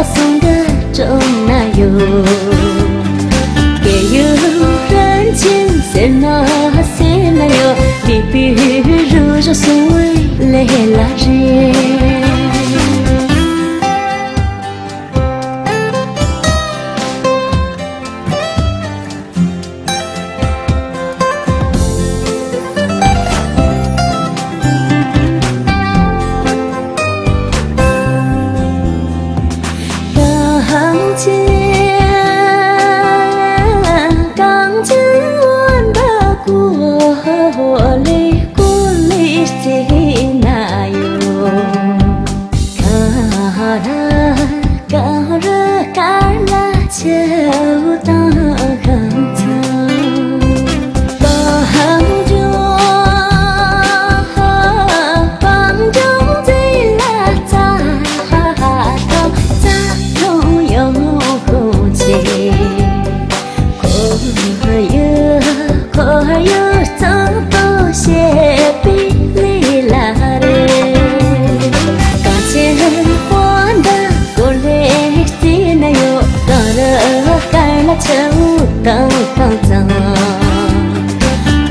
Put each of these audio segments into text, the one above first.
送的中那有，也有人情谁那有，你比如说所谓来拉人。刚见完的过里谁那有？卡拉秋当康江，帮中最拉扎头有空气。可有走到些比里拉的，刚结婚的过来谁那有？干了秋当康江，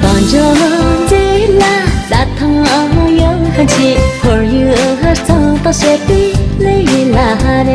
帮着最拉扎汤有很气，可有走到些比里拉的。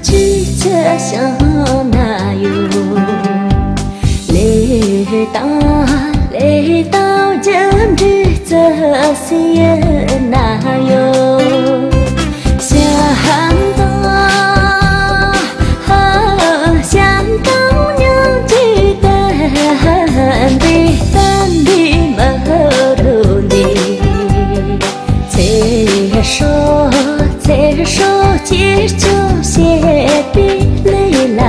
去这想哪有？来到今日这些哪有？想到娘记得的么路的，再说接着些比里拉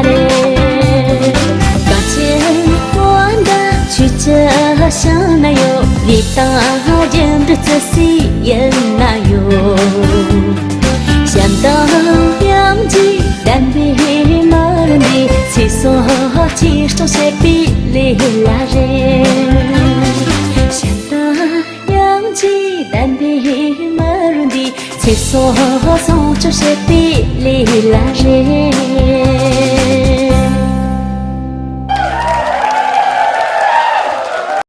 的，刚结婚的去这想哪有？你当人的这些人哪有？想到两季但比马人的，谁说接着些比里拉人？想到两季但比马人的。谁说送这些比里拉人？